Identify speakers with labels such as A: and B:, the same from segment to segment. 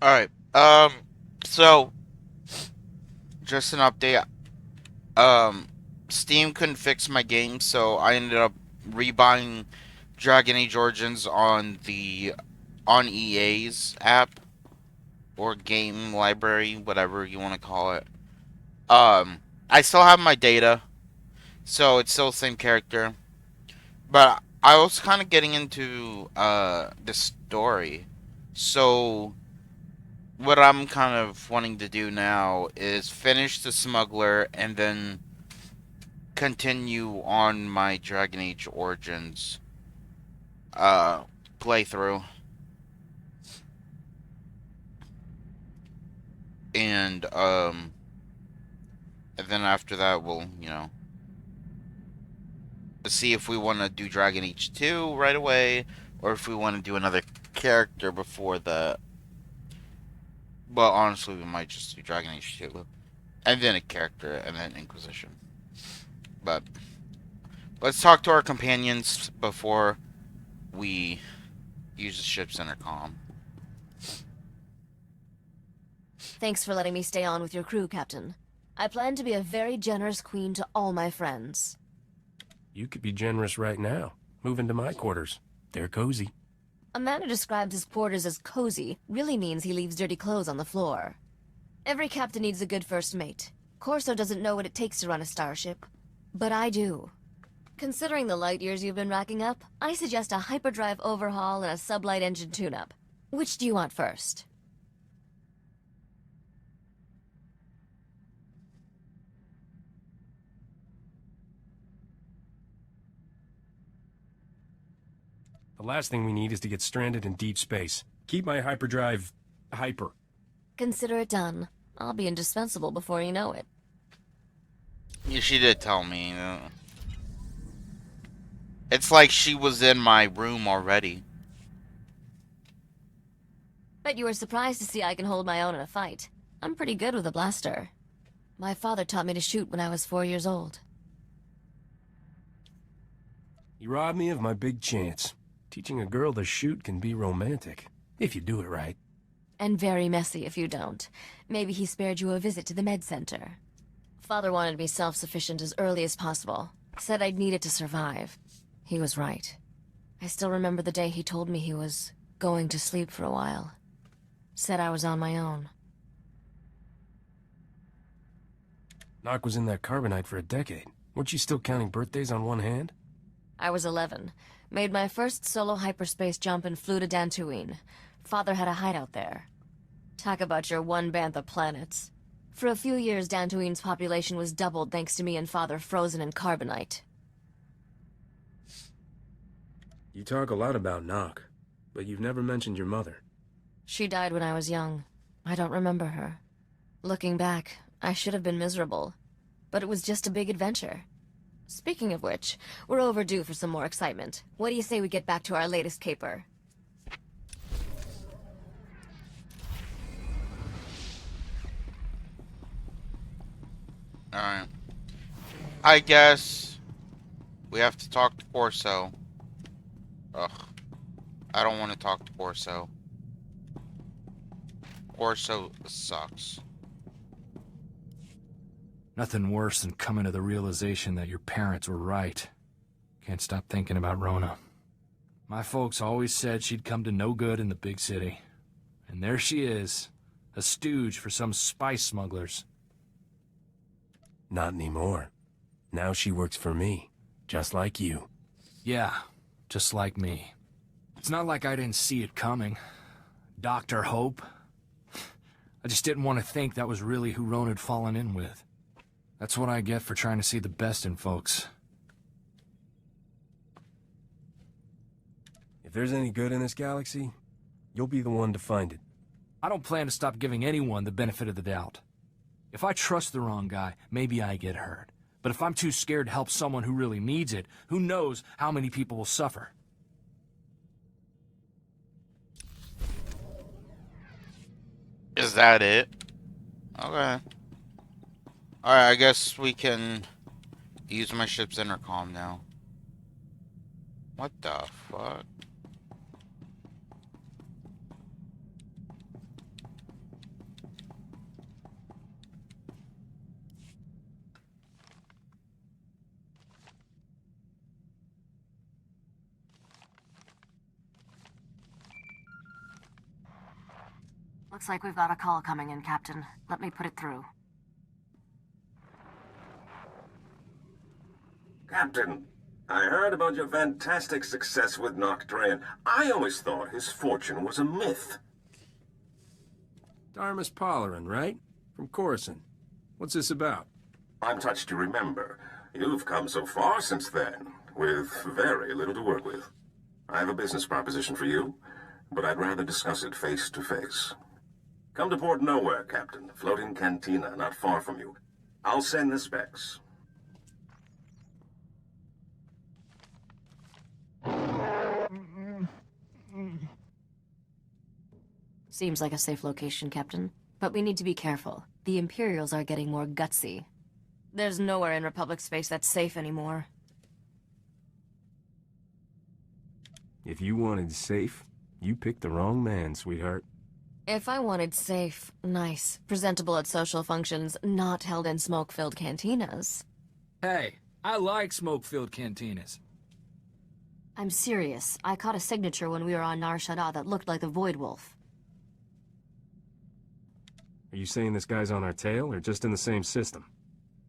A: Alright. So just an update. Um, Steam couldn't fix my game, so I ended up rebuying Dragon Age Origins on EA's app or game library, whatever you want to call it. I still have my data, so it's still the same character. But I was kind of getting into the story. So what I'm kind of wanting to do now is finish the Smuggler and then continue on my Dragon Age Origins uh playthrough, and then after that we'll, see if we want to do Dragon Age 2 right away or if we want to do another character before that. But honestly, we might just do Dragon Age 2 and then a character and then Inquisition. But let's talk to our companions before we use the ship's intercom.
B: Thanks for letting me stay on with your crew, Captain. I plan to be a very generous queen to all my friends.
C: You could be generous right now. Move into my quarters. They're cozy.
B: A man who describes his quarters as cozy really means he leaves dirty clothes on the floor. Every captain needs a good first mate. Corso doesn't know what it takes to run a starship, but I do. Considering the light years you've been racking up, I suggest a hyperdrive overhaul and a sublight engine tune-up. Which do you want first?
C: The last thing we need is to get stranded in deep space. Keep my hyperdrive hyper.
B: Consider it done. I'll be indispensable before you know it.
A: Yeah, she did tell me. It's like she was in my room already.
B: Bet you were surprised to see I can hold my own in a fight. I'm pretty good with a blaster. My father taught me to shoot when I was 4 years old.
C: You robbed me of my big chance. Teaching a girl to shoot can be romantic, if you do it right.
B: And very messy if you don't. Maybe he spared you a visit to the med center. Father wanted me self-sufficient as early as possible. Said I'd need it to survive. He was right. I still remember the day he told me he was going to sleep for a while. Said I was on my own.
C: Nock was in that carbonite for a decade. Weren't you still counting birthdays on one hand?
B: I was 11. Made my first solo hyperspace jump and flew to Dantooine. Father had a hideout there. Talk about your one bantha planets. For a few years, Dantooine's population was doubled thanks to me and Father frozen in carbonite.
C: You talk a lot about Nock, but you've never mentioned your mother.
B: She died when I was young. I don't remember her. Looking back, I should have been miserable. But it was just a big adventure. Speaking of which, we're overdue for some more excitement. What do you say we get back to our latest caper?
A: Alright. I guess we have to talk to Corso. Ugh. I don't want to talk to Corso. Corso sucks.
D: Nothing worse than coming to the realization that your parents were right. Can't stop thinking about Rona. My folks always said she'd come to no good in the big city. And there she is, a stooge for some spice smugglers.
C: Not anymore. Now she works for me, just like you.
D: Yeah, just like me. It's not like I didn't see it coming. Dr. Hope. I just didn't want to think that was really who Rona had fallen in with. That's what I get for trying to see the best in folks.
C: If there's any good in this galaxy, you'll be the one to find it.
D: I don't plan to stop giving anyone the benefit of the doubt. If I trust the wrong guy, maybe I get hurt. But if I'm too scared to help someone who really needs it, who knows how many people will suffer?
A: Is that it? Okay. Alright, I guess we can use my ship's intercom now. What the fuck?
B: Looks like we've got a call coming in, Captain. Let me put it through.
E: Captain, I heard about your fantastic success with Noctrain. I always thought his fortune was a myth.
C: Darmus Polarin, right? From Coruscant. What's this about?
E: I'm touched to remember. You've come so far since then, with very little to work with. I have a business proposition for you, but I'd rather discuss it face to face. Come to Port Nowhere, Captain. Floating cantina not far from you. I'll send the specs.
B: Seems like a safe location, Captain. But we need to be careful. The Imperials are getting more gutsy. There's nowhere in Republic space that's safe anymore.
C: If you wanted safe, you picked the wrong man, sweetheart.
B: If I wanted safe, nice, presentable at social functions, not held in smoke-filled cantinas.
D: Hey, I like smoke-filled cantinas.
B: I'm serious. I caught a signature when we were on Nar Shaddaa that looked like the Void Wolf.
C: Are you saying this guy's on our tail, or just in the same system?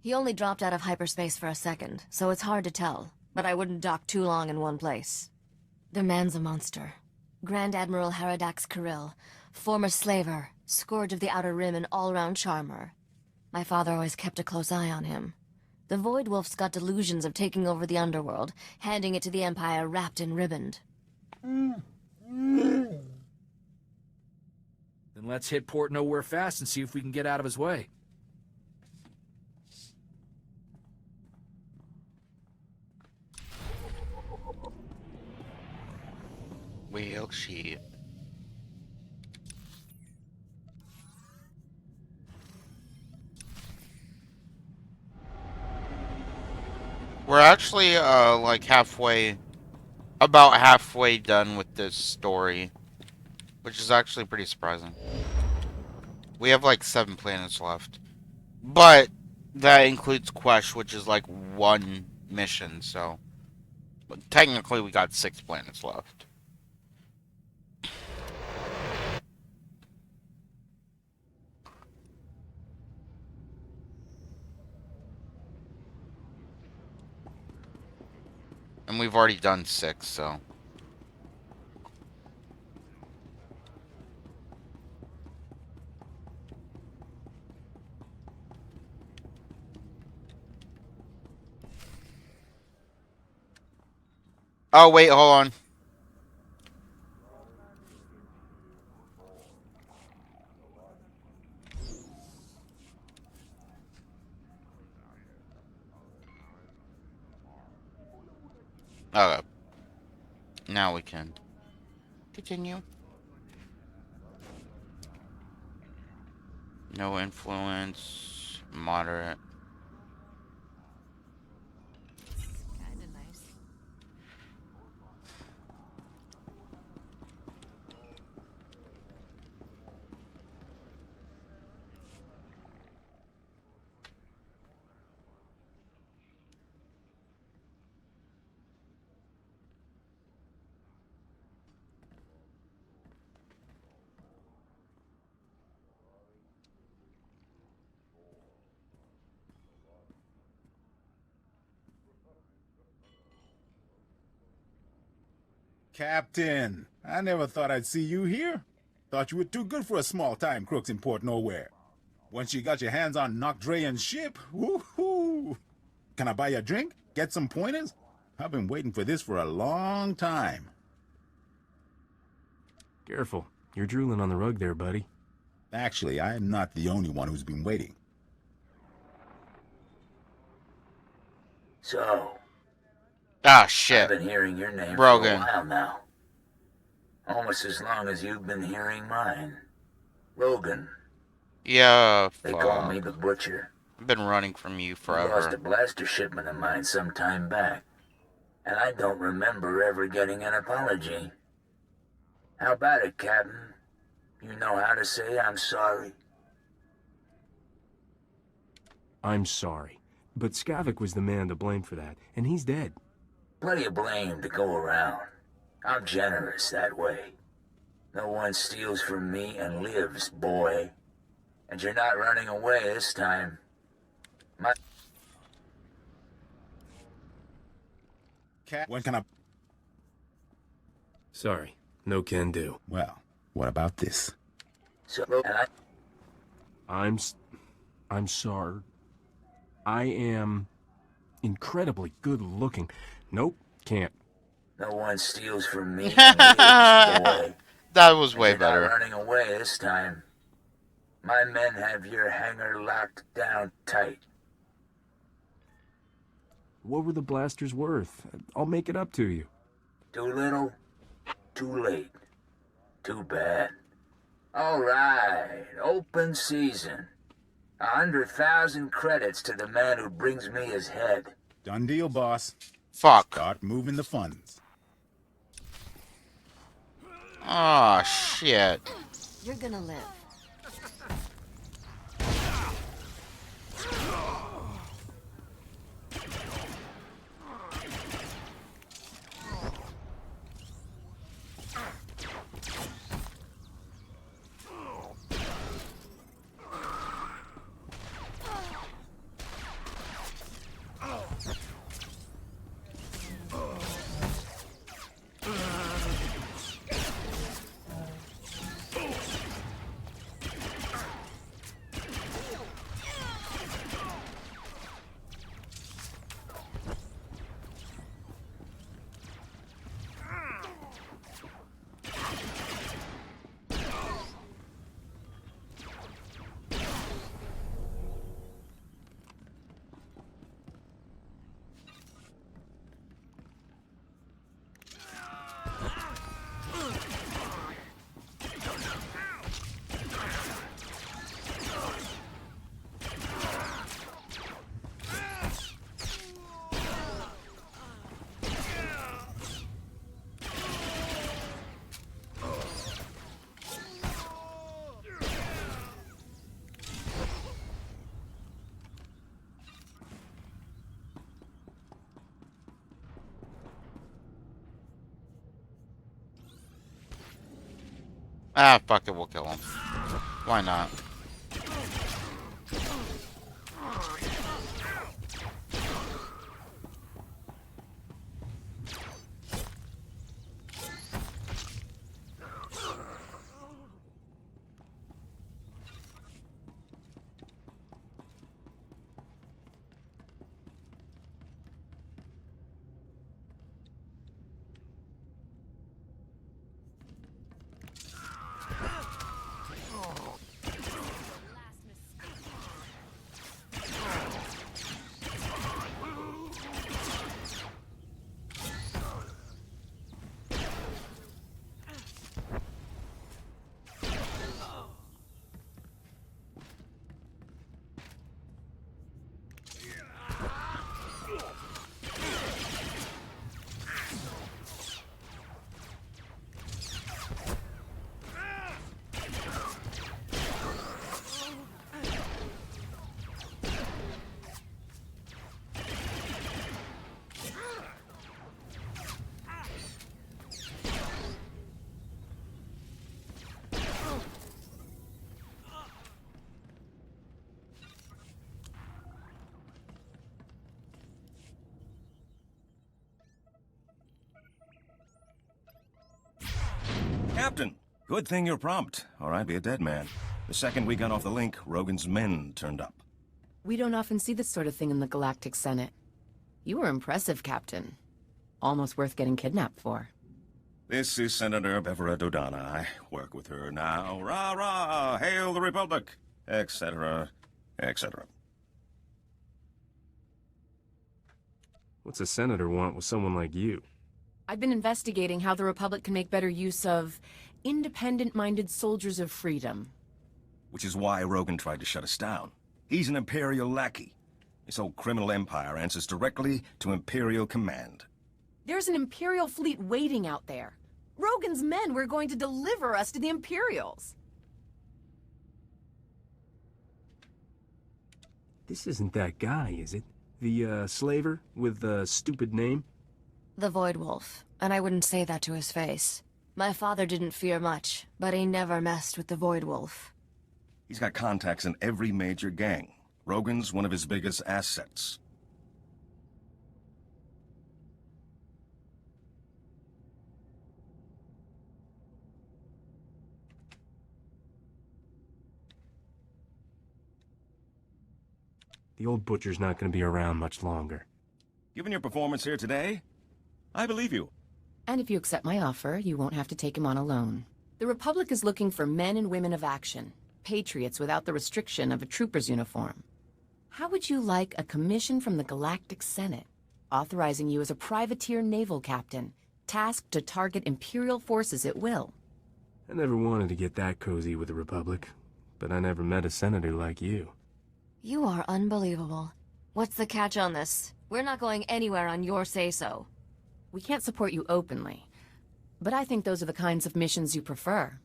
B: He only dropped out of hyperspace for a second, so it's hard to tell. But I wouldn't dock too long in one place. The man's a monster. Grand Admiral Haradax Kirill, former slaver, scourge of the Outer Rim and all-round charmer. My father always kept a close eye on him. The Void Wolf's got delusions of taking over the underworld, handing it to the Empire wrapped and ribboned.
D: Then let's hit Port Nowhere fast and see if we can get out of his way.
A: Wheel sheet. We're actually, like about halfway done with this story. Which is actually pretty surprising. We have like 7 planets left. But that includes Quesh, which is like 1 mission, so. But technically we got 6 planets left. And we've already done 6, so. Oh, wait, hold on. Okay. Now we can continue. No influence. Moderate.
B: Kinda nice.
F: Captain, I never thought I'd see you here. Thought you were too good for a small-time crooks in Port Nowhere. Once you got your hands on Noctrain's ship, woohoo! Can I buy you a drink? Get some pointers? I've been waiting for this for a long time.
C: Careful. You're drooling on the rug there, buddy.
F: Actually, I am not the only one who's been waiting.
G: So,
A: Ah,
G: I've
A: shit.
G: been hearing your name
A: Brogan.
G: for a while now. Almost as long as you've been hearing mine. Logan.
A: Yeah,
G: They call
A: fuck.
G: me the Butcher.
A: I've been running from you
G: You lost
A: forever.
G: a blaster shipment of mine some time back. And I don't remember ever getting an apology. How about it, Captain? You know how to say I'm sorry?
C: I'm sorry. But Skavik was the man to blame for that, and he's dead.
G: Plenty of blame to go around. I'm generous that way. No one steals from me and lives, boy. And you're not running away this time. My
F: Cat, when can I...
C: Sorry, no can do.
F: Well, what about this?
G: so and
C: I'm sorry. I am incredibly good looking. Nope, can't.
G: no one steals from me and lives, boy.
A: That was
G: And
A: way
G: you're
A: better.
G: not running away this time. My men have your hangar locked down tight.
C: What were the blasters worth? I'll make it up to you.
G: Too little, too late. Too bad. All right, open season. 100,000 credits to the man who brings me his head.
F: Done deal, boss.
A: Fuck.
F: Start moving the funds.
A: Oh shit.
B: You're gonna live.
A: Ah, fuck it, we'll kill him. Why not?
H: Captain, good thing you're prompt, or I'd be a dead man. The second we got off the link, Rogan's men turned up.
I: We don't often see this sort of thing in the Galactic Senate. You were impressive, Captain. Almost worth getting kidnapped for.
H: This is Senator Bevera Dodana. I work with her now. Rah, rah, hail the Republic, etc., etc.
C: What's a senator want with someone like you?
I: I've been investigating how the Republic can make better use of independent-minded soldiers of freedom.
H: Which is why Rogan tried to shut us down. He's an Imperial lackey. This whole criminal empire answers directly to Imperial command.
I: There's an Imperial fleet waiting out there. Rogan's men were going to deliver us to the Imperials.
C: This isn't that guy, is it? The, slaver with the stupid name?
B: The Void Wolf, and I wouldn't say that to his face. My father didn't fear much, but he never messed with the Void Wolf.
H: He's got contacts in every major gang. Rogan's one of his biggest assets.
C: The old butcher's not gonna be around much longer.
H: Given your performance here today, I believe you.
I: And if you accept my offer, you won't have to take him on alone. The Republic is looking for men and women of action, patriots without the restriction of a trooper's uniform. How would you like a commission from the Galactic Senate, authorizing you as a privateer naval captain, tasked to target Imperial forces at will?
C: I never wanted to get that cozy with the Republic, but I never met a senator like you.
B: You are unbelievable. What's the catch on this? We're not going anywhere on your say-so.
I: We can't support you openly, but I think those are the kinds of missions you prefer.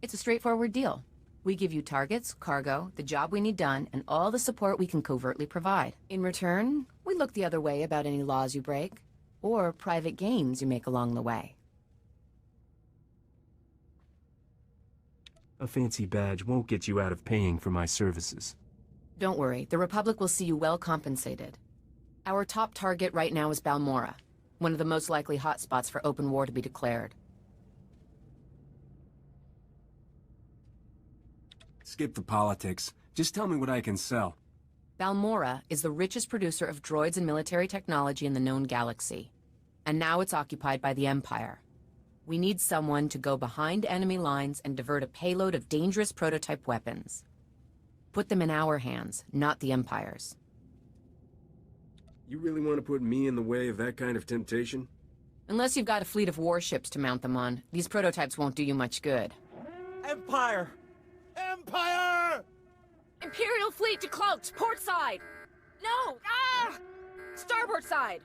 I: It's a straightforward deal. We give you targets, cargo, the job we need done, and all the support we can covertly provide. In return, we look the other way about any laws you break, or private gains you make along the way.
C: A fancy badge won't get you out of paying for my services.
I: Don't worry, the Republic will see you well compensated. Our top target right now is Balmora, one of the most likely hotspots for open war to be declared.
C: Skip the politics. Just tell me what I can sell.
I: Balmora is the richest producer of droids and military technology in the known galaxy. And now it's occupied by the Empire. We need someone to go behind enemy lines and divert a payload of dangerous prototype weapons. Put them in our hands, not the Empire's.
C: You really want to put me in the way of that kind of temptation?
I: Unless you've got a fleet of warships to mount them on, these prototypes won't do you much good.
J: Empire! Empire!
I: Imperial fleet to cloaks, port side! No! Ah! Starboard side!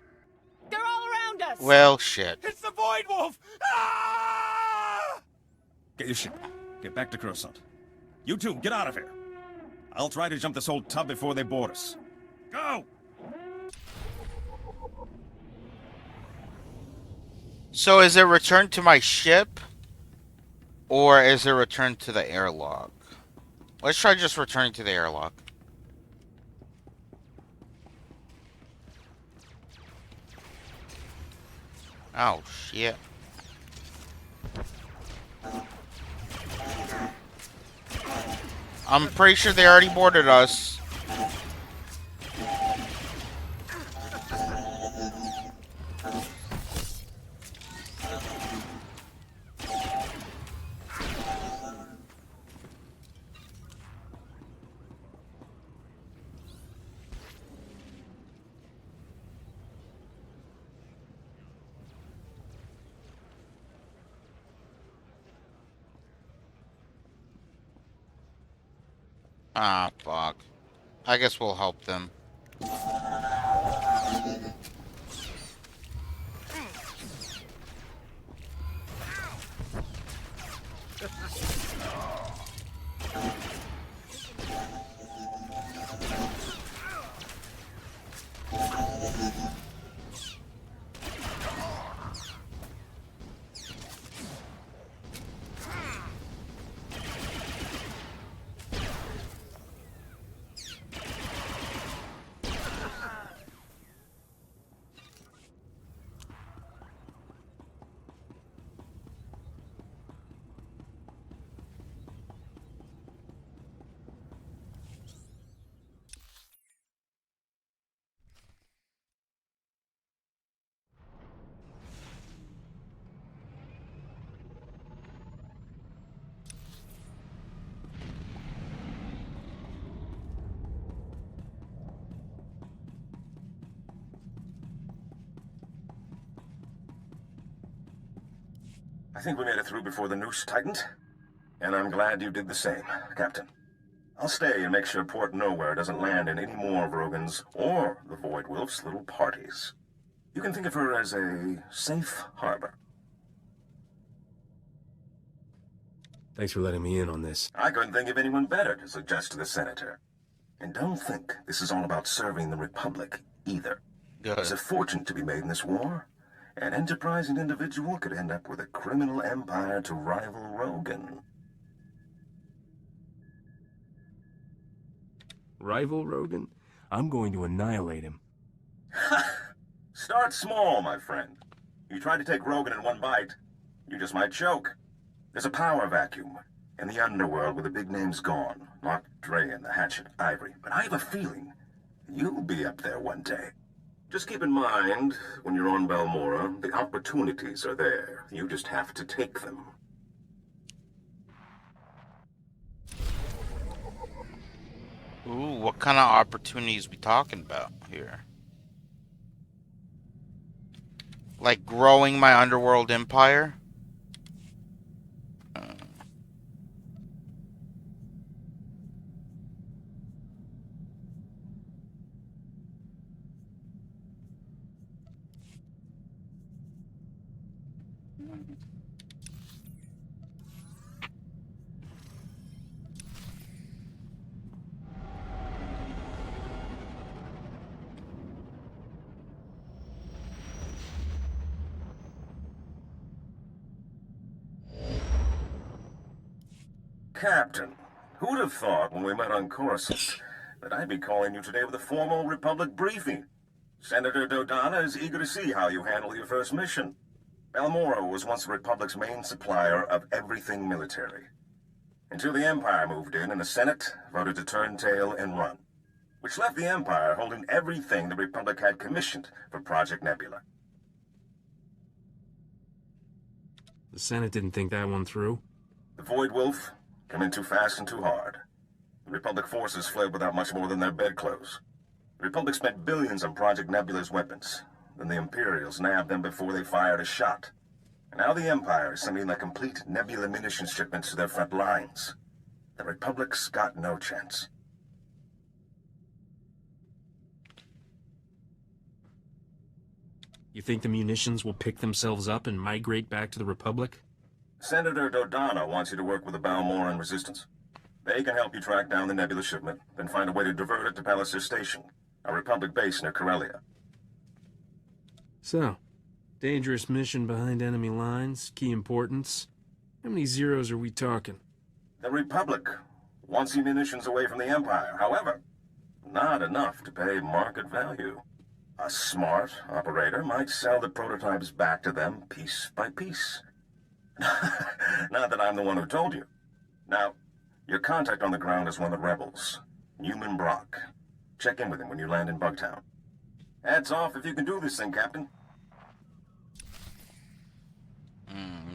I: They're all around us!
A: Well, shit.
J: It's the Void Wolf! Ah!
H: Get your ship. Get back to Coruscant. You two, get out of here. I'll try to jump this old tub before they board us. Go!
A: So is it returned to my ship? Or is it returned to the airlock? Let's try just returning to the airlock. Oh, shit. I'm pretty sure they already boarded us. Ah, fuck. I guess we'll help them.
E: I think we made it through before the noose tightened, and I'm glad you did the same, Captain. I'll stay and make sure Port Nowhere doesn't land in any more of Rogan's or the Void Wolf's little parties. You can think of her as a safe harbor.
C: Thanks for letting me in on this.
E: I couldn't think of anyone better to suggest to the Senator. And don't think this is all about serving the Republic, either.
A: Good.
E: There's a fortune to be made in this war, An enterprising individual could end up with a criminal empire to rival Rogan.
C: Rival Rogan? I'm going to annihilate him.
E: Start small, my friend. You try to take Rogan in one bite, you just might choke. There's a power vacuum in the underworld where the big name's gone. Not Dre and the Hatchet Ivory. But I have a feeling you'll be up there one day. Just keep in mind, when you're on Balmora, the opportunities are there. You just have to take them.
A: Ooh, what kind of opportunities we talking about here? Like growing my underworld empire?
E: Captain, who'd have thought when we met on Coruscant that I'd be calling you today with a formal Republic briefing? Senator Dodonna is eager to see how you handle your first mission. Balmora was once the Republic's main supplier of everything military. Until the Empire moved in and the Senate voted to turn tail and run. Which left the Empire holding everything the Republic had commissioned for Project Nebula.
C: The Senate didn't think that one through.
E: The Void Wolf came in too fast and too hard. The Republic forces fled without much more than their bedclothes. The Republic spent billions on Project Nebula's weapons. Then the Imperials nabbed them before they fired a shot. And now the Empire is sending their complete Nebula munitions shipments to their front lines. The Republic's got no chance.
C: You think the munitions will pick themselves up and migrate back to the Republic?
E: Senator Dodonna wants you to work with the Balmoran Resistance. They can help you track down the Nebula shipment, then find a way to divert it to Palliser Station, a Republic base near Corellia.
C: So, dangerous mission behind enemy lines, key importance. How many zeros are we talking?
E: The Republic wants the munitions away from the Empire. However, not enough to pay market value. A smart operator might sell the prototypes back to them piece by piece. Not that I'm the one who told you. Now, your contact on the ground is one of the rebels, Newman Brock. Check in with him when you land in Bugtown. Hats off if you can do this thing, Captain.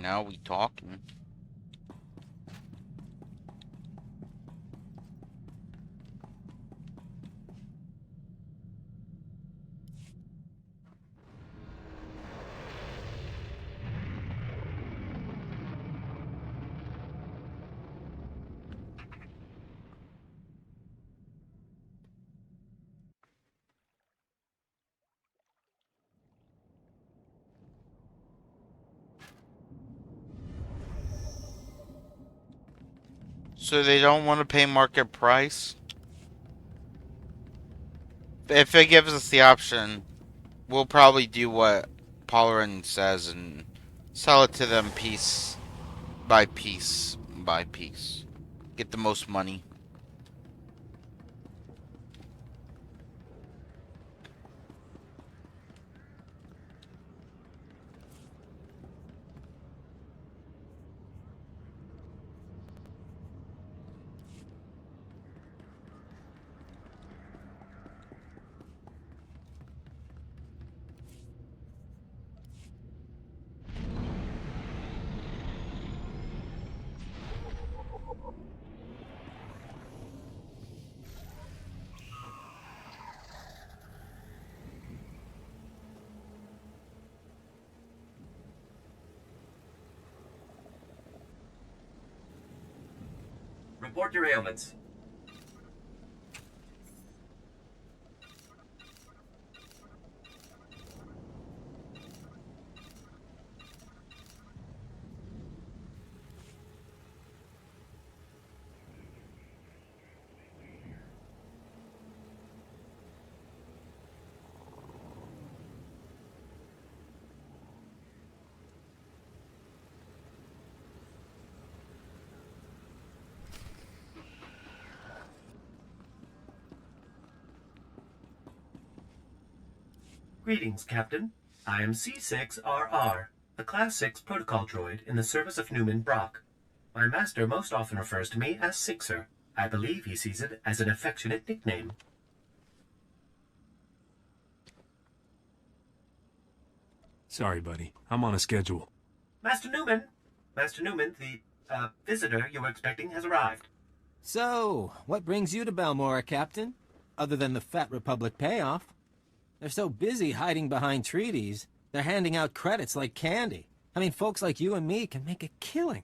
A: Now we talking. So they don't want to pay market price? If it gives us the option, we'll probably do what Polarin says and sell it to them piece by piece by piece. Get the most money.
K: Report your ailments. Greetings, Captain. I am C6RR, the Class 6 protocol droid in the service of Newman Brock. My master most often refers to me as Sixer. I believe he sees it as an affectionate nickname.
C: Sorry, buddy. I'm on a schedule.
K: Master Newman! Master Newman, the, visitor you were expecting has arrived.
L: So, what brings you to Balmora, Captain? Other than the Fat Republic payoff. They're so busy hiding behind treaties, they're handing out credits like candy. I mean, folks like you and me can make a killing.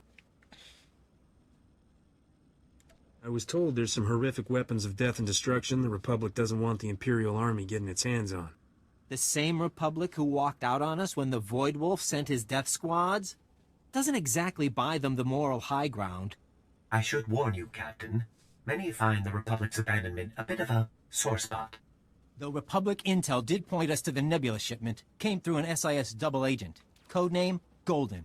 C: I was told there's some horrific weapons of death and destruction the Republic doesn't want the Imperial Army getting its hands on.
L: The same Republic who walked out on us when the Void Wolf sent his death squads? Doesn't exactly buy them the moral high ground.
K: I should warn you, Captain. Many find the Republic's abandonment a bit of a sore spot.
L: Though Republic intel did point us to the Nebula shipment, came through an SIS double agent. Codename, Golden.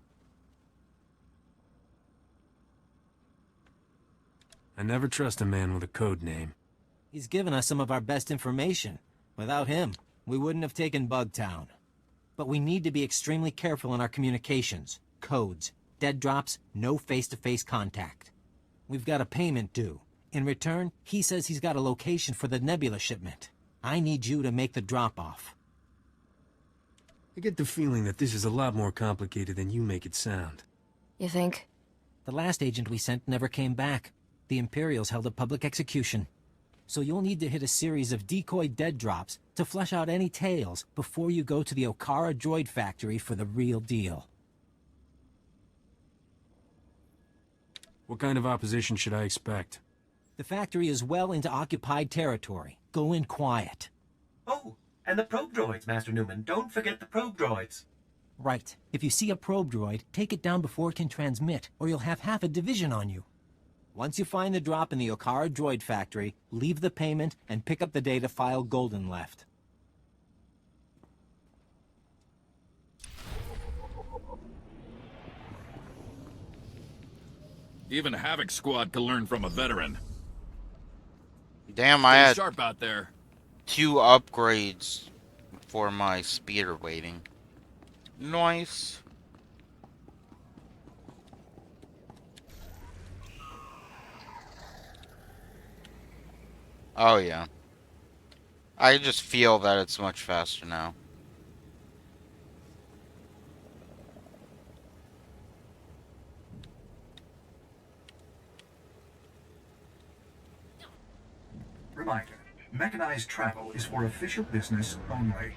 C: I never trust a man with a code name.
L: He's given us some of our best information. Without him, we wouldn't have taken Bugtown. But we need to be extremely careful in our communications. Codes, dead drops, no face-to-face contact. We've got a payment due. In return, he says he's got a location for the Nebula shipment. I need you to make the drop-off.
C: I get the feeling that this is a lot more complicated than you make it sound.
B: You think?
L: The last agent we sent never came back. The Imperials held a public execution. So you'll need to hit a series of decoy dead drops to flesh out any tales before you go to the Okara droid factory for the real deal.
C: What kind of opposition should I expect?
L: The factory is well into occupied territory. Go in quiet.
K: Oh, and the probe droids, Master Newman. Don't forget the probe droids.
L: Right. If you see a probe droid, take it down before it can transmit, or you'll have half a division on you. Once you find the drop in the Okara droid factory, leave the payment and pick up the data file Golden left.
M: Even Havoc Squad could learn from a veteran.
A: Damn, I
M: Stay
A: had
M: sharp out there.
A: 2 upgrades for my speeder waiting. Nice. Oh yeah. I just feel that it's much faster now.
N: Reminder, mechanized travel is for official business only.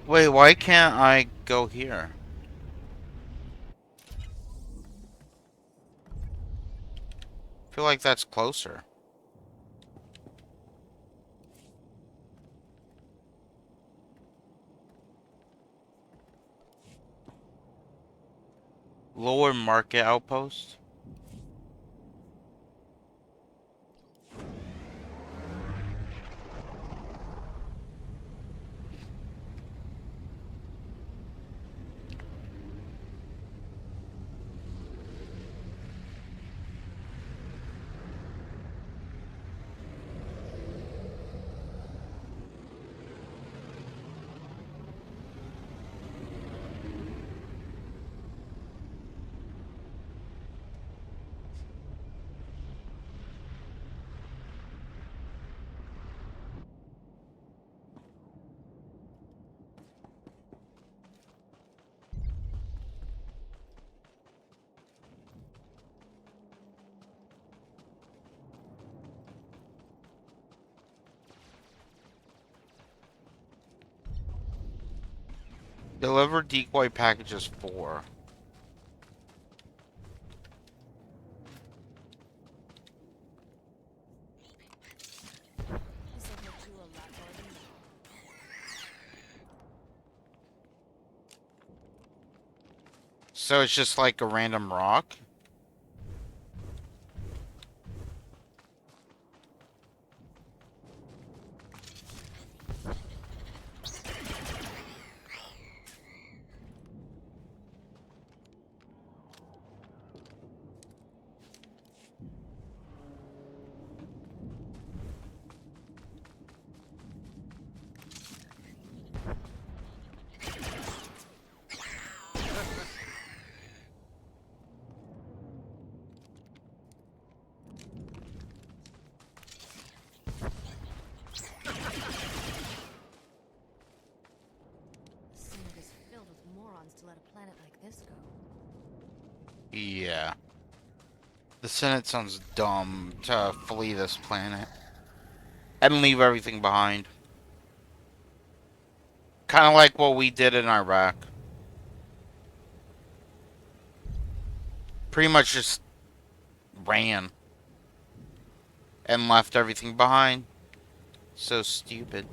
A: Wait, why can't I go here? I feel like that's closer. Lower Market Outpost? Deliver decoy packages 4. So it's just like a random rock?
B: Senate is filled with morons to let a planet like this go.
A: Yeah. The Senate sounds dumb to flee this planet and leave everything behind. Kind of like what we did in Iraq. Pretty much just ran and left everything behind. So stupid.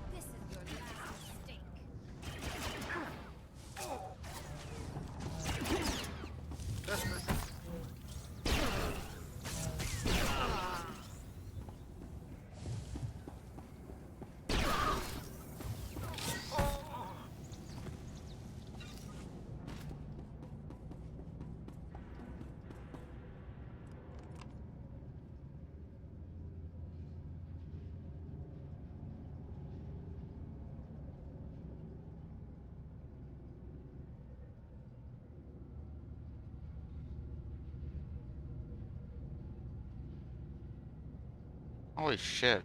B: This is your last mistake.
A: Holy shit.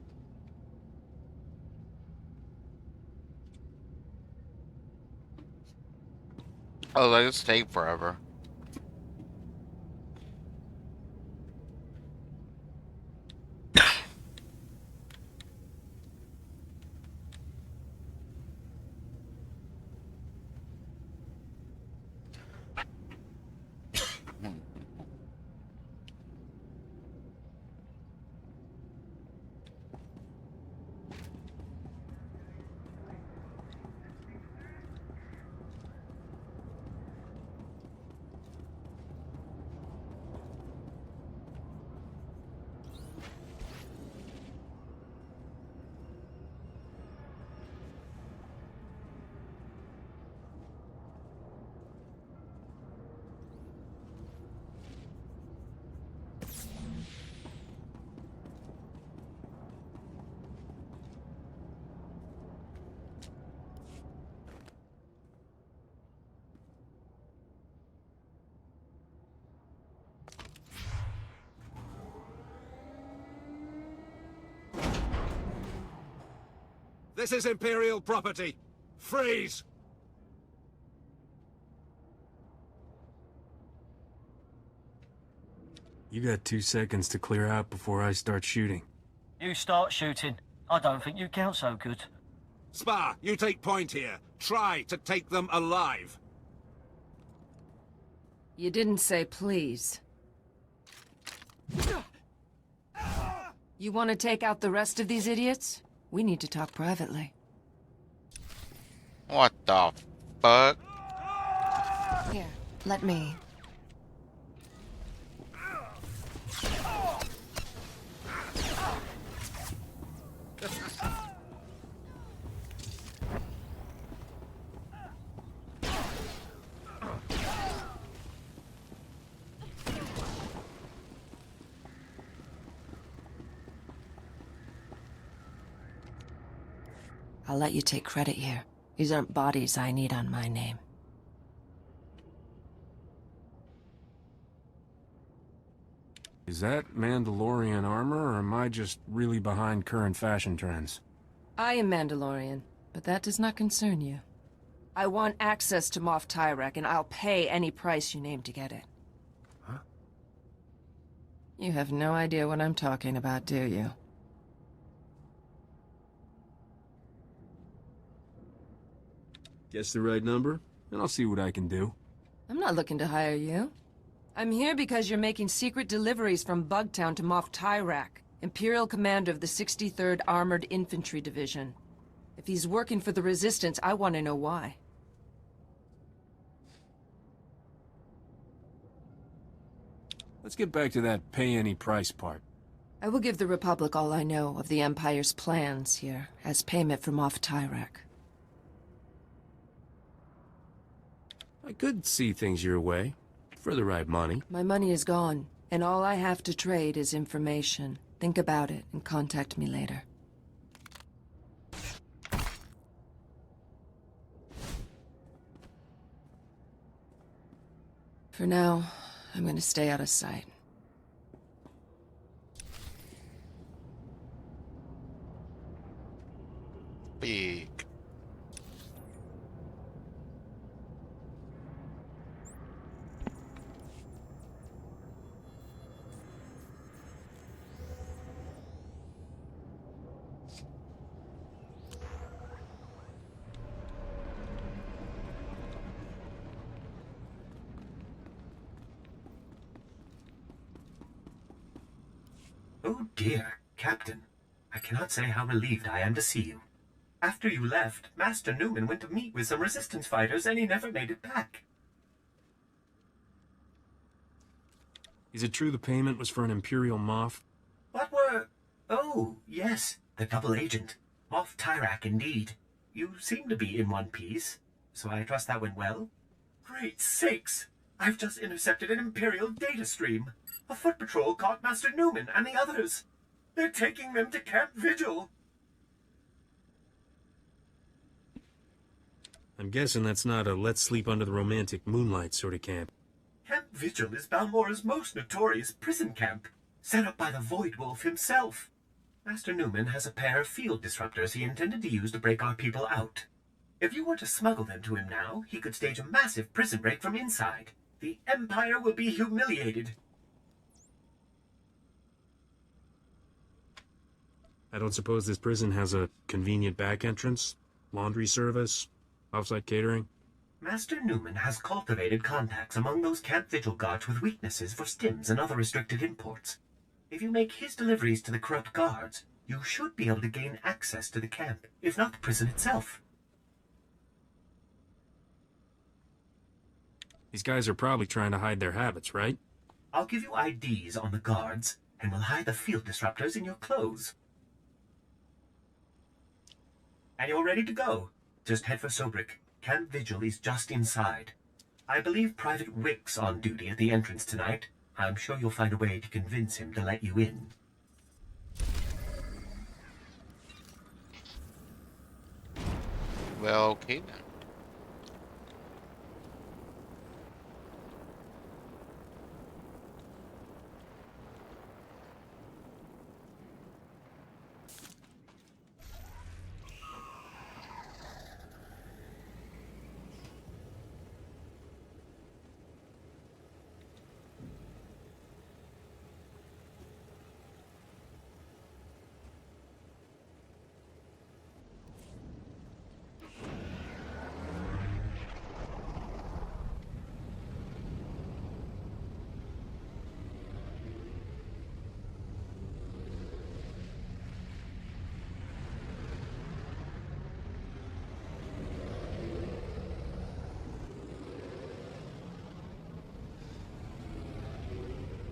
A: Oh, that just take forever.
J: This is Imperial property. Freeze!
C: You got 2 seconds to clear out before I start shooting.
O: You start shooting. I don't think you count so good.
J: Spa, you take point here. Try to take them alive.
I: You didn't say please. You want to take out the rest of these idiots? We need to talk privately.
A: What the fuck?
B: Here, let me.
I: I'll let you take credit here. These aren't bodies I need on my name.
C: Is that Mandalorian armor, or am I just really behind current fashion trends?
I: I am Mandalorian, but that does not concern you. I want access to Moff Tyrek, and I'll pay any price you name to get it. You have no idea what I'm talking about, do you?
C: Guess the right number, and I'll see what I can do.
I: I'm not looking to hire you. I'm here because you're making secret deliveries from Bugtown to Moff Tyrak, Imperial Commander of the 63rd Armored Infantry Division. If he's working for the Resistance, I want to know why.
C: Let's get back to that pay-any-price part.
I: I will give the Republic all I know of the Empire's plans here, as payment for Moff Tyrak.
C: I could see things your way, for the right money.
I: My money is gone, and all I have to trade is information. Think about it and contact me later. For now, I'm gonna stay out of sight.
A: Big.
K: Oh dear, Captain. I cannot say how relieved I am to see you. After you left, Master Newman went to meet with some Resistance fighters and he never made it back.
C: Is it true the payment was for an Imperial Moff?
K: What were... Oh, yes, the double agent. Moff Tyrak, indeed. You seem to be in one piece, so I trust that went well. Great sakes! I've just intercepted an Imperial data stream. A foot patrol caught Master Newman and the others. They're taking them to Camp Vigil.
C: I'm guessing that's not a let's sleep under the romantic moonlight sort of camp.
K: Camp Vigil is Balmora's most notorious prison camp, set up by the Void Wolf himself. Master Newman has a pair of field disruptors he intended to use to break our people out. If you were to smuggle them to him now, he could stage a massive prison break from inside. The Empire will be humiliated.
C: I don't suppose this prison has a convenient back entrance? Laundry service? Offsite catering?
K: Master Newman has cultivated contacts among those Camp Vigil guards with weaknesses for stims and other restricted imports. If you make his deliveries to the corrupt guards, you should be able to gain access to the camp, if not the prison itself.
C: These guys are probably trying to hide their habits, right?
K: I'll give you IDs on the guards, and we'll hide the field disruptors in your clothes. And you're ready to go. Just head for Sobrik. Camp Vigil is just inside. I believe Private Wick's on duty at the entrance tonight. I'm sure you'll find a way to convince him to let you in.
A: Well, okay then.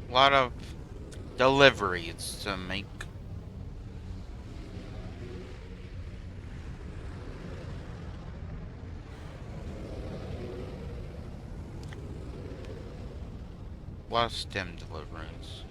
A: A lot of deliveries to make. A lot of stem deliverance.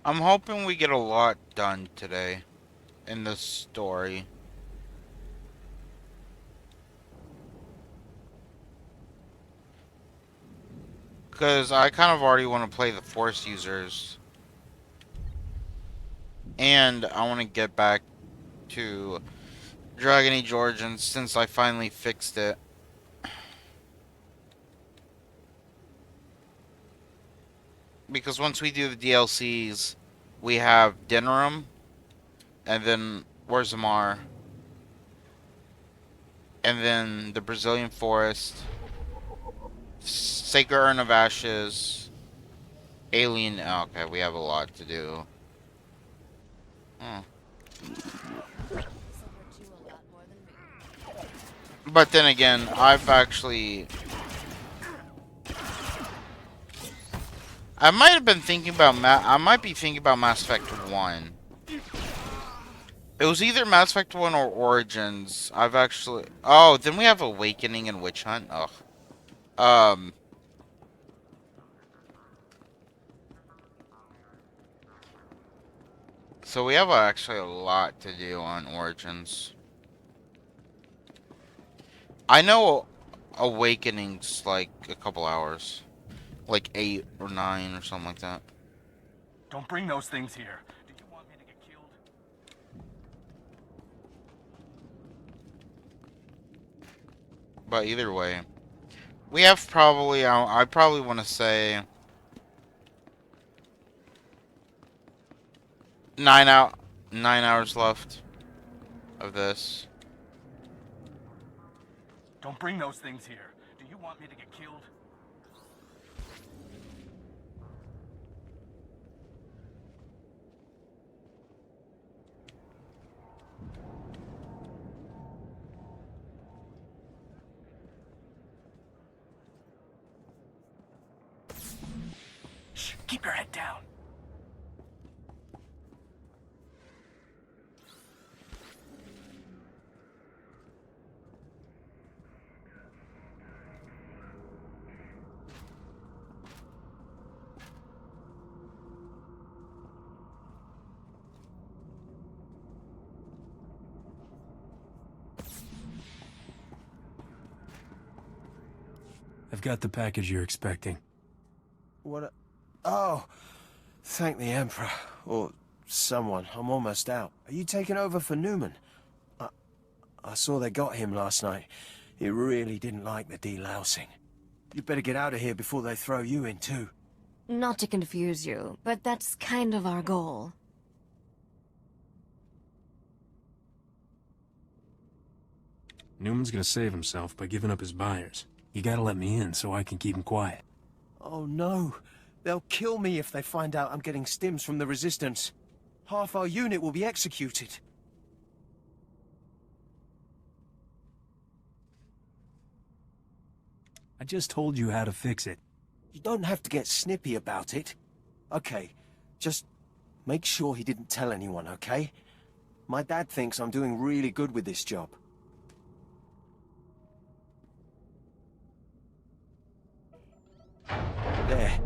A: I'm hoping we get a lot done today in this story. Because I kind of already want to play the Force users. And I want to get back to Dragon Age Origins since I finally fixed it. Because once we do the DLCs, we have Denerim, and then Orzammar, and then the Brazilian Forest, Sacred Urn of Ashes, Alien. Oh, okay, we have a lot to do. Hmm. But then again, I've actually... I might have been thinking about I might be thinking about Mass Effect 1. It was either Mass Effect 1 or Origins. I've actually... Oh, then we have Awakening and Witch Hunt. Ugh. So we have actually a lot to do on Origins. I know Awakening's like a couple hours. Like 8 or 9 or something like that.
N: Don't bring those things here. Do you want me to get killed?
A: But either way, we have probably, I probably want to say 9 hours left of this.
N: Don't bring those things here. Do you want me to get killed? Shh, keep your head down.
C: I've got the package you're expecting.
P: What? Oh, thank the Emperor. Or someone. I'm almost out. Are you taking over for Newman? I saw they got him last night. He really didn't like the delousing. You better get out of here before they throw you in too.
B: Not to confuse you, but that's kind of our goal.
C: Newman's gonna save himself by giving up his buyers. You gotta let me in so I can keep him quiet.
P: Oh no. They'll kill me if they find out I'm getting stims from the Resistance. Half our unit will be executed.
C: I just told you how to fix it.
P: You don't have to get snippy about it. Okay, just make sure he didn't tell anyone, okay? My dad thinks I'm doing really good with this job. There.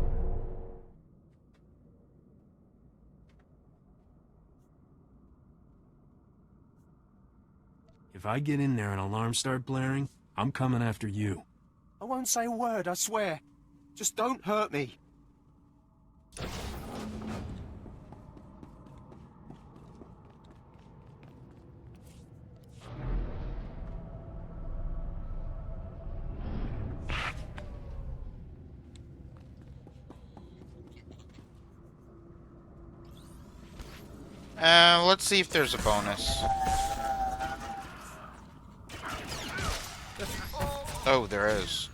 C: If I get in there and alarms start blaring, I'm coming after you.
P: I won't say a word, I swear. Just don't hurt me.
A: Let's see if there's a bonus. Oh, there is.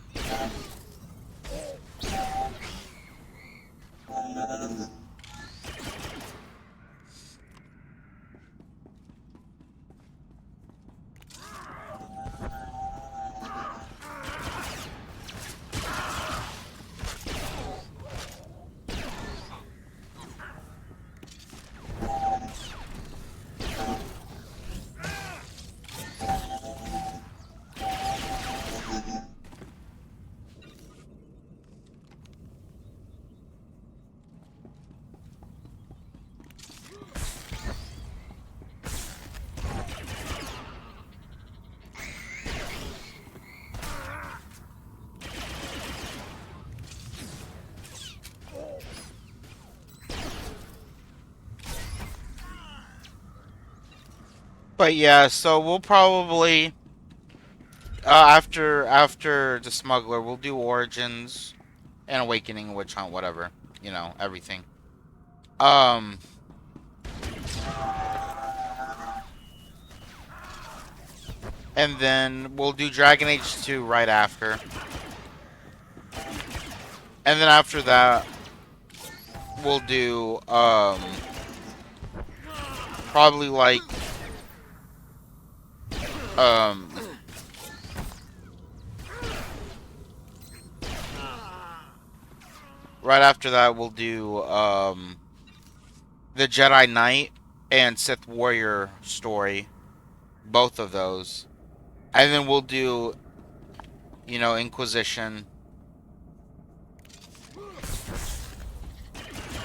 A: But yeah, so we'll probably after the Smuggler, we'll do Origins and Awakening, Witch Hunt, whatever, you know, everything. Um, and then we'll do Dragon Age 2 right after. And then after that, we'll do probably like um right after that we'll do the Jedi Knight and Sith Warrior story, both of those. And then we'll do, you know, Inquisition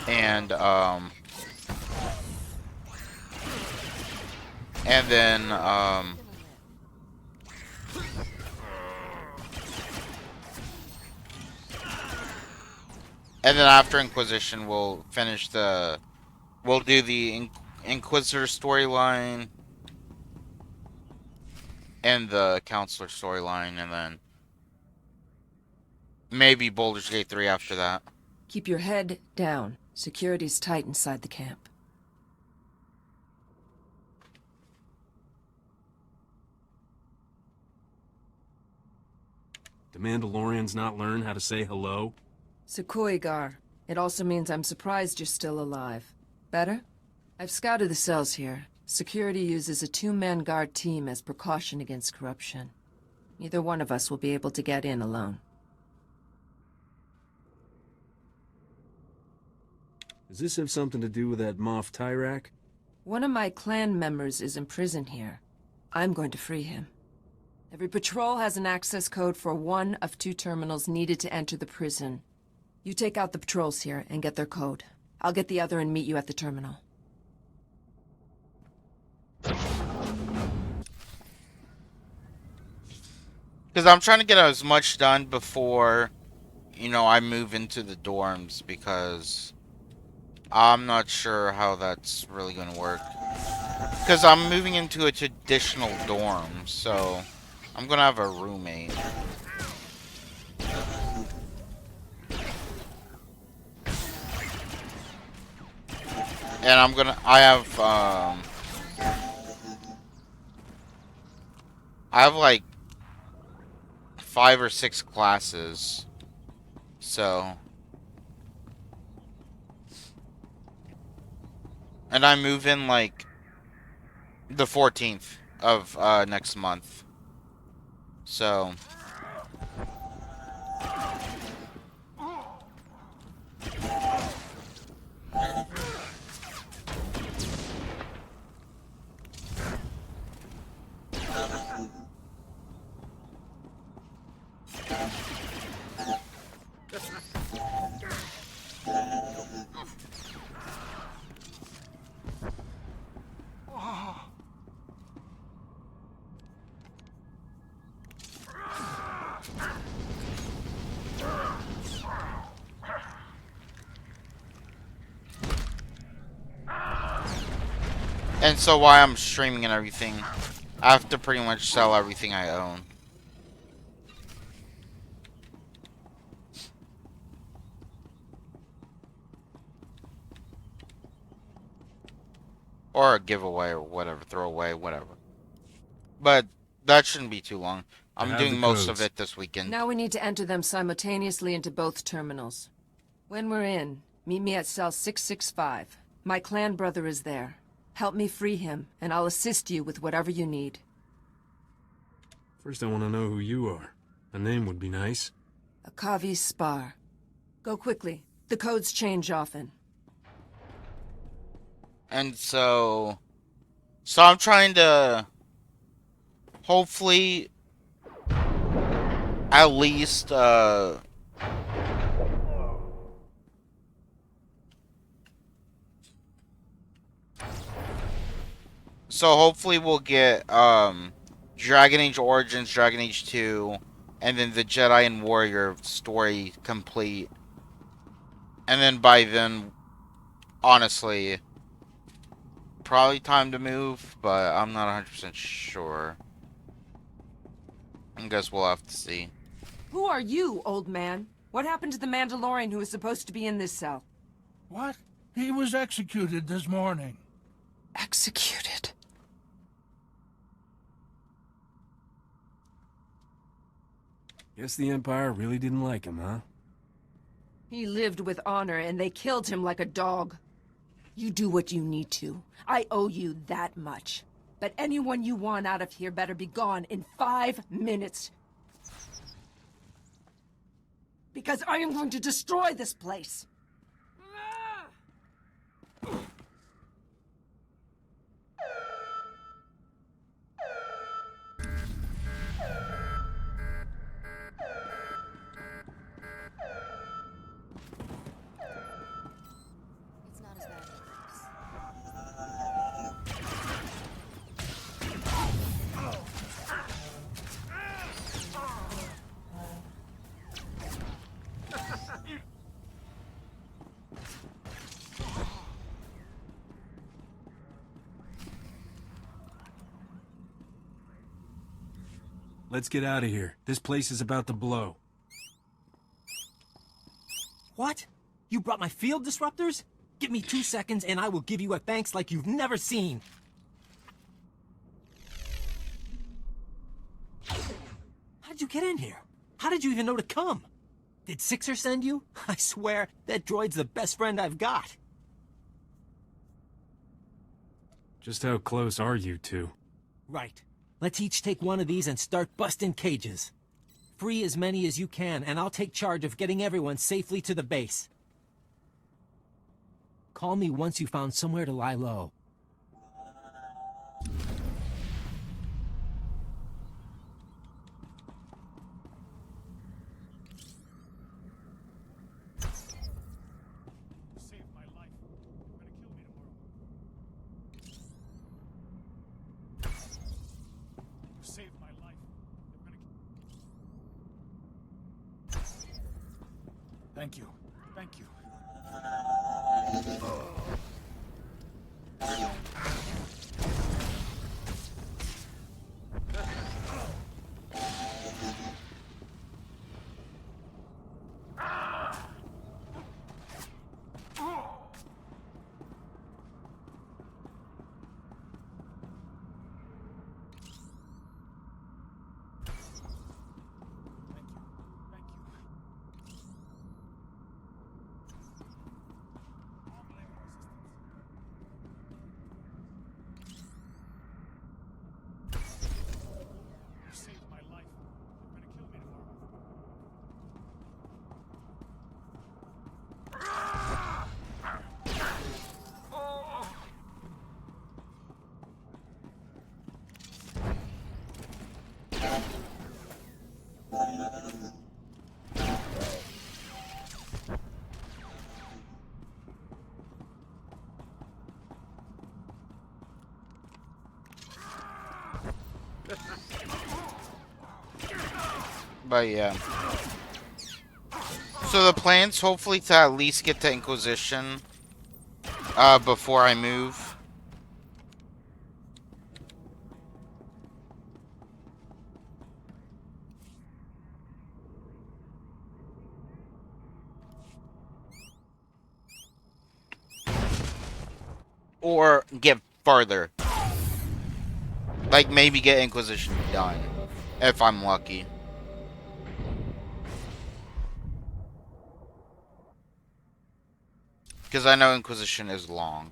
A: and and then and then after Inquisition we'll do the Inquisitor storyline and the Counselor storyline, and then maybe Baldur's Gate 3 after that.
Q: Keep your head down. Security's tight inside the camp.
C: Do Mandalorians not learn how to say hello?
Q: Sekoigar. It also means I'm surprised you're still alive. Better? I've scouted the cells here. Security uses a two-man guard team as precaution against corruption. Neither one of us will be able to get in alone.
C: Does this have something to do with that Moff Tyrak?
Q: One of my clan members is in prison here. I'm going to free him. Every patrol has an access code for one of two terminals needed to enter the prison. You take out the patrols here and get their code. I'll get the other and meet you at the terminal.
A: Because I'm trying to get as much done before, you know, I move into the dorms, because I'm not sure how that's really going to work. Because I'm moving into a traditional dorm, so I'm going to have a roommate. And I have like 5 or 6 classes. So, and I move in like the 14th of next month. So, and so why I'm streaming and everything, I have to pretty much sell everything I own. Or a giveaway or whatever, throw away, whatever. But that shouldn't be too long. I'm doing most of it this weekend.
Q: Now we need to enter them simultaneously into both terminals. When we're in, meet me at cell 665. My clan brother is there. Help me free him, and I'll assist you with whatever you need.
C: First I want to know who you are. A name would be nice.
Q: Akavi Spar. Go quickly. The codes change often.
A: And so I'm trying to hopefully at least so hopefully we'll get Dragon Age Origins, Dragon Age 2, and then the Jedi and Warrior story complete. And then by then, honestly, probably time to move, but I'm not 100% sure. I guess we'll have to see.
Q: Who are you, old man? What happened to the Mandalorian who was supposed to be in this cell?
R: What? He was executed this morning.
Q: Executed?
C: Guess the Empire really didn't like him, huh?
Q: He lived with honor, and they killed him like a dog. You do what you need to. I owe you that much. But anyone you want out of here better be gone in 5 minutes. Because I am going to destroy this place.
B: It's not as bad as it looks.
C: Let's get out of here. This place is about to blow.
L: What? You brought my field disruptors? Give me 2 seconds and I will give you a thanks like you've never seen. How did you get in here? How did you even know to come? Did Sixer send you? I swear, that droid's the best friend I've got.
C: Just how close are you two?
L: Right. Let's each take one of these and start busting cages. Free as many as you can, and I'll take charge of getting everyone safely to the base. Call me once you found somewhere to lie low.
F: Thank you. Thank you.
A: But yeah. So the plan's hopefully to at least get to Inquisition before I move. Or get farther. Like maybe get Inquisition done. If I'm lucky. Because I know Inquisition is long.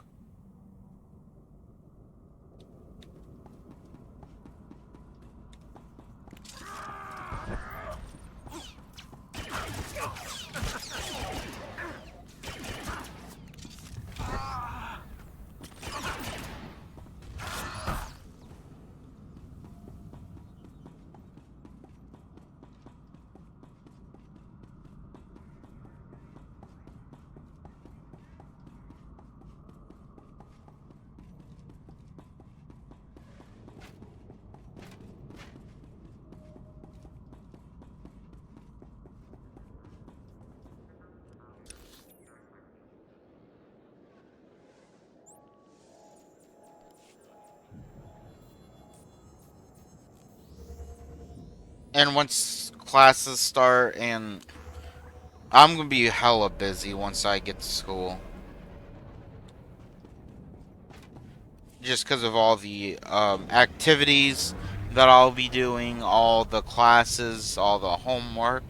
A: And once classes start, and I'm gonna be hella busy once I get to school. Just because of all the activities that I'll be doing, all the classes, all the homework,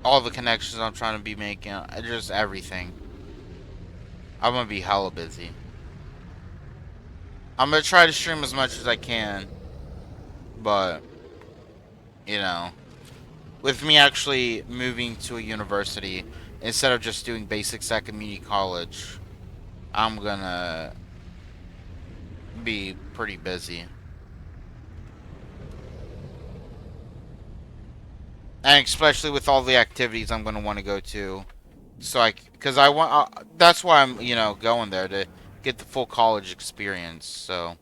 A: all the connections I'm trying to be making, just everything. I'm gonna be hella busy. I'm gonna try to stream as much as I can, but, you know, with me actually moving to a university, instead of just doing basics at community college, I'm gonna be pretty busy. And especially with all the activities I'm gonna want to go to. So because I want, that's why I'm, going there to get the full college experience. So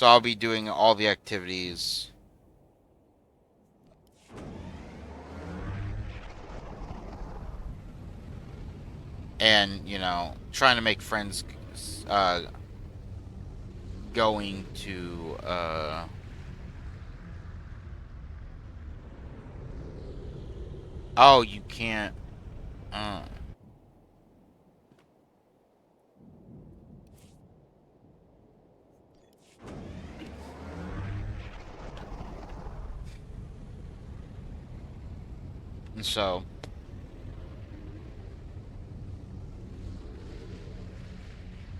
A: I'll be doing all the activities. And, trying to make friends, going to, oh, you can't, uh, and so,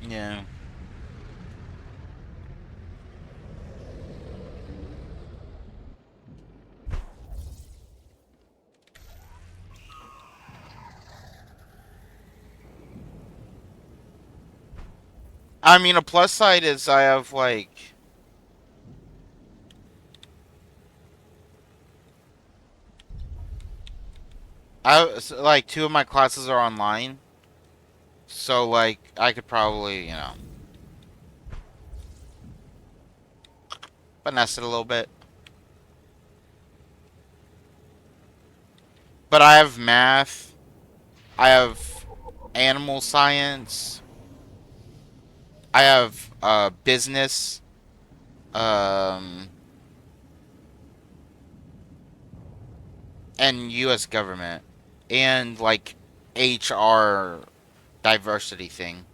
A: yeah. I mean, a plus side is I have, two of my classes are online. So, I could probably, finesse it a little bit. But I have math. I have animal science. I have, business. Um, and U.S. government. And, HR diversity thing.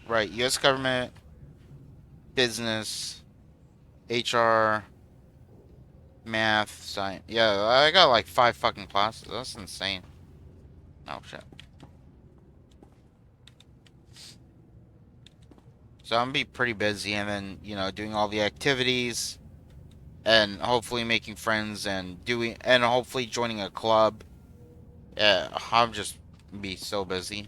A: Right, U.S. government, business, HR, math, science. Yeah, I got 5 fucking classes. That's insane. Oh, shit. So I'm gonna be pretty busy and then, doing all the activities and hopefully making friends and hopefully joining a club. Yeah, I'm just be so busy.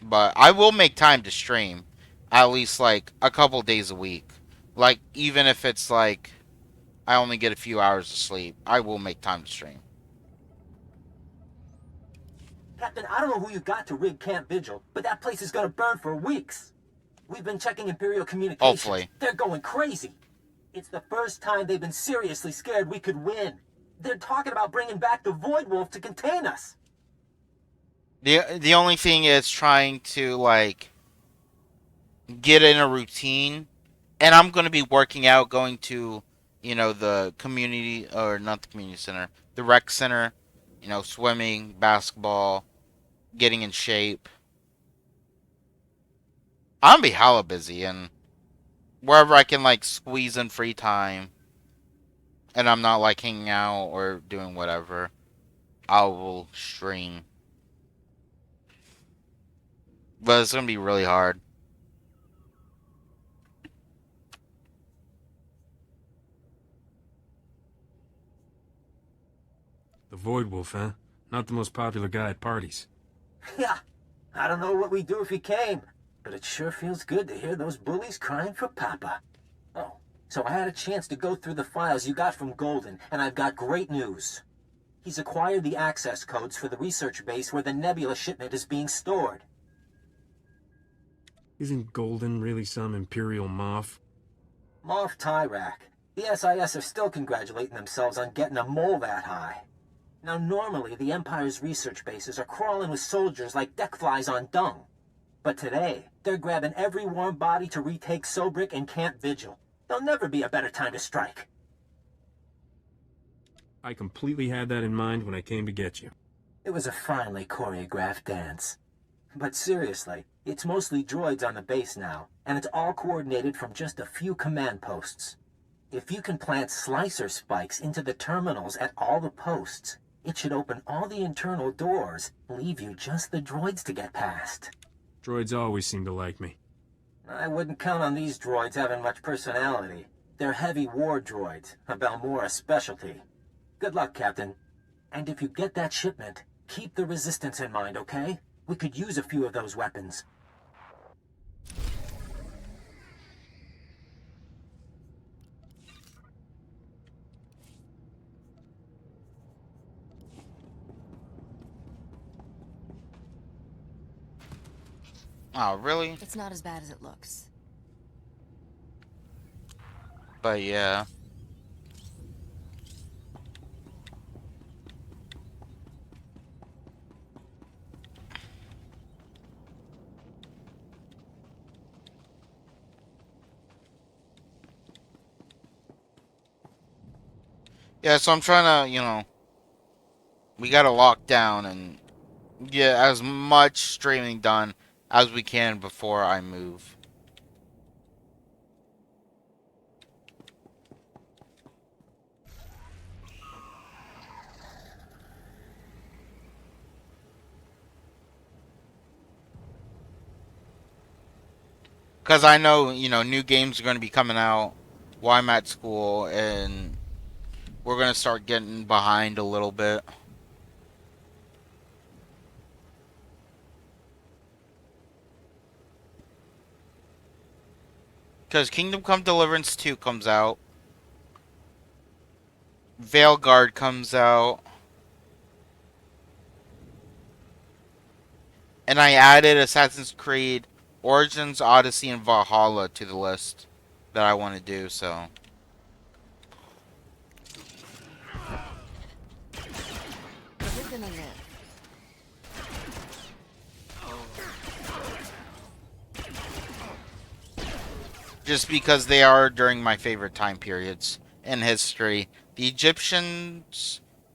A: But I will make time to stream at least a couple days a week. Even if it's I only get a few hours of sleep, I will make time to stream.
O: Captain, I don't know who you got to rig Camp Vigil, but that place is gonna burn for weeks. We've been checking Imperial communications.
A: Hopefully.
O: They're going crazy. It's the first time they've been seriously scared we could win. They're talking about bringing back the Void Wolf to contain us.
A: The only thing is trying to get in a routine, and I'm going to be working out, going to the community, or not the community center, the rec center, swimming, basketball, getting in shape. I'm gonna be hella busy, and wherever I can squeeze in free time, and I'm not hanging out or doing whatever, I will stream. But it's gonna be really hard.
C: The Void Wolf, huh? Not the most popular guy at parties.
O: Yeah, I don't know what we'd do if he came, but it sure feels good to hear those bullies crying for Papa. Oh, so I had a chance to go through the files you got from Golden, and I've got great news. He's acquired the access codes for the research base where the Nebula shipment is being stored.
C: Isn't Golden really some Imperial moth?
O: Moff Tyrak. The SIS are still congratulating themselves on getting a mole that high. Now, normally, the Empire's research bases are crawling with soldiers like deck flies on dung. But today, they're grabbing every warm body to retake Sobrik and Camp Vigil. There'll never be a better time to strike.
C: I completely had that in mind when I came to get you.
O: It was a finely choreographed dance. But seriously, it's mostly droids on the base now, and it's all coordinated from just a few command posts. If you can plant slicer spikes into the terminals at all the posts, it should open all the internal doors, leave you just the droids to get past.
C: Droids always seem to like me.
O: I wouldn't count on these droids having much personality. They're heavy war droids, a Balmora specialty. Good luck, Captain. And if you get that shipment, keep the Resistance in mind, okay? We could use a few of those weapons.
A: Oh, really?
B: It's not as bad as it looks.
A: But yeah. Yeah, so I'm trying to, we gotta lock down and get as much streaming done as we can before I move. Because I know, new games are going to be coming out while I'm at school, and we're going to start getting behind a little bit. Because Kingdom Come Deliverance 2 comes out. Veilguard comes out. And I added Assassin's Creed Origins, Odyssey, and Valhalla to the list that I want to do, so.
B: You're gonna live.
A: Just because they are during my favorite time periods in history. The Egyptians